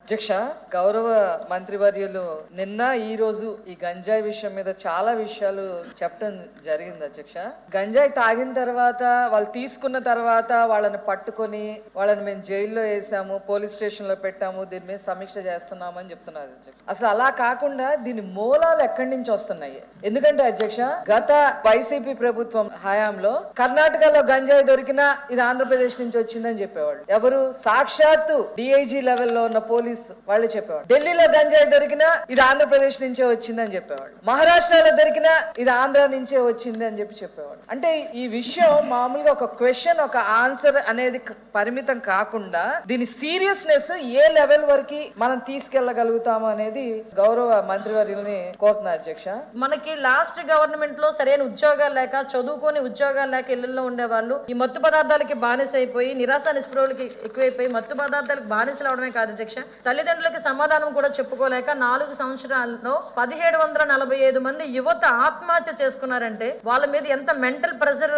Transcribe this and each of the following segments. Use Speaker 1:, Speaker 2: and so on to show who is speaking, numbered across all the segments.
Speaker 1: అధ్యక్ష, గౌరవ మంత్రివర్యులు నిన్న ఈ రోజు ఈ గంజాయి విషయం మీద చాలా విషయాలు చెప్పడం జరిగింది అధ్యక్ష. గంజాయి తాగిన తర్వాత వాళ్ళు తీసుకున్న తర్వాత వాళ్ళని పట్టుకొని వాళ్ళని మేము జైల్లో వేసాము, పోలీస్ స్టేషన్ లో పెట్టాము, దీని మీద సమీక్ష చేస్తున్నాము అని చెప్తున్నారు అధ్యక్ష. అసలు అలా కాకుండా దీని మూలాలు ఎక్కడి నుంచి వస్తున్నాయి? ఎందుకంటే అధ్యక్ష, గత వైసీపీ ప్రభుత్వం హయాంలో కర్ణాటకలో గంజాయి దొరికినా ఇది ఆంధ్రప్రదేశ్ నుంచి వచ్చిందని చెప్పేవాళ్ళు. ఎవరు? సాక్షాత్తు డిఐజీ లెవెల్లో ఉన్న పోలీస్ వాళ్ళే చెప్పేవాడు. ఢిల్లీలో గంజాయి దొరికినా ఇది ఆంధ్రప్రదేశ్ నుంచే వచ్చిందని చెప్పేవాడు. మహారాష్ట్రలో దొరికినా ఇది ఆంధ్ర నుంచే వచ్చింది అని చెప్పేవాడు. అంటే ఈ విషయం మామూలుగా ఒక క్వశ్చన్ ఒక ఆన్సర్ అనేది పరిమితం కాకుండా దీని సీరియస్నెస్ ఏ లెవెల్ వరకు మనం తీసుకెళ్లగలుగుతాము అనేది గౌరవ మంత్రివర్యుల్ని కోరుతున్నా అధ్యక్ష.
Speaker 2: మనకి లాస్ట్ గవర్నమెంట్ లో సరైన ఉద్యోగాలు లేక, చదువుకొని ఉద్యోగాలు లేక ఇళ్లలో ఉండేవాళ్ళు ఈ మత్తు పదార్థాలకి బానిస అయిపోయి, నిరాశ నిస్పృహలకి ఎక్కువైపోయి మత్తు పదార్థాలకు బానిసలు అవడమే కాదు అధ్యక్ష, తల్లిదండ్రులకి సమాధానం కూడా చెప్పుకోలేక 4 సంవత్సరాల్లో 1745 మంది యువత ఆత్మహత్య చేసుకున్నారంటే వాళ్ళ మీద ఎంత మెంటల్ ప్రెషర్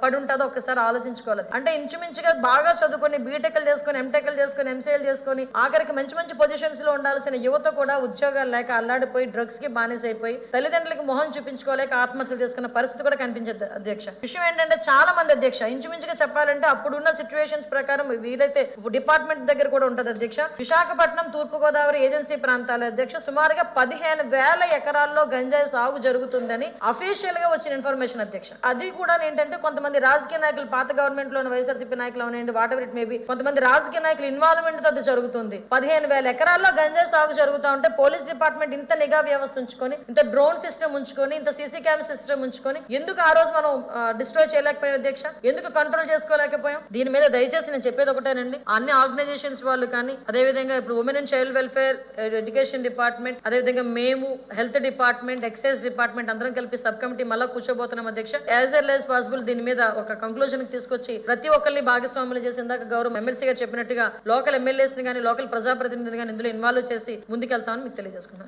Speaker 2: పడి ఉంటుందో ఒకసారి ఆలోచించుకోవాలి. అంటే ఇంచుమించుగా బాగా చదువుకొని బీటెక్లు చేసుకొని, ఎంటెక్లు చేసుకొని, ఎంసీఏలు చేసుకొని ఆఖరికి మంచి మంచి పొజిషన్స్ లో ఉండాల్సిన యువత కూడా ఉద్యోగాలు లేక అల్లాడిపోయి డ్రగ్స్ కి బానిస అయిపోయి తల్లిదండ్రులకి మొహం చూపించుకోలేక ఆత్మహత్యలు చేసుకున్న పరిస్థితి కూడా కనిపించదు అధ్యక్ష. విషయం ఏంటంటే చాలా మంది అధ్యక్ష, ఇంచుమించుగా చెప్పాలంటే అప్పుడున్న సిచ్యువేషన్స్ ప్రకారం వీలైతే డిపార్ట్మెంట్ దగ్గర కూడా ఉంటది అధ్యక్ష. విశాఖపట్నం, తూర్పుగోదావరి ఏజెన్సీ ప్రాంతాల అధ్యక్ష సుమారుగా 15,000 ఎకరాల్లో గంజాయి సాగు జరుగుతుందని అఫీషియల్ గా వచ్చిన ఇన్ఫర్మేషన్ అధ్యక్ష. అది కూడా ఏంటంటే కొంతమంది రాజకీయ నాయకులు, పాత గవర్నమెంట్ లోని వైఎస్ఆర్సీపీ నాయకులు అవనండి, వాట్ ఎవర్ ఇట్ మేబీ, కొంతమంది రాజకీయ నాయకులు ఇన్వాల్వ్మెంట్ తో అది జరుగుతుంది. 15,000 ఎకరాల్లో గంజాయి సాగు జరుగుతూ ఉంటే పోలీస్ డిపార్ట్మెంట్ ఇంత నిఘా వ్యవస్థ ఉంచుకొని, ఇంత డ్రోన్ సిస్టమ్ ఉంచుకొని, ఇంత సీసీ క్యామ్ సిస్టమ్ ఉంచుకొని ఎందుకు ఆ రోజు మనం డిస్ట్రాయ్ చేయలేకపోయాం అధ్యక్ష? ఎందుకు కంట్రోల్ చేసుకోలేకపోయాం? దీని మీద దయచేసి నేను చెప్పేది ఒకటేనండి, అన్ని ఆర్గనైజేషన్స్ వాళ్ళు కానీ, అదేవిధంగా ఇప్పుడు women and child welfare, education department, అదేవిధంగా మేము హెల్త్ డిపార్ట్మెంట్, ఎక్సైజ్ డిపార్ట్మెంట్ అందరం కలిపి సబ్ కమిటీ మళ్ళీ కూర్చోబోతున్నాం అధ్యక్ష. యాజ్ ఎర్లీ యాజ్ పాసిబుల్ దీని మీద ఒక కంక్లూజన్ కి తీసుకొచ్చి ప్రతి ఒక్కరిని భాగస్వాములు చేసి, ఇందాక గౌరవ ఎమ్మెల్సీ గారు చెప్పినట్టుగా లోకల్ ఎమ్మెల్యేస్ ని కానీ, లోకల్ ప్రజాప్రతినిధులు కానీ ఇందులో ఇన్వాల్వ్ చేసి ముందుకెళ్తామని మీకు తెలియజేసుకున్నాను.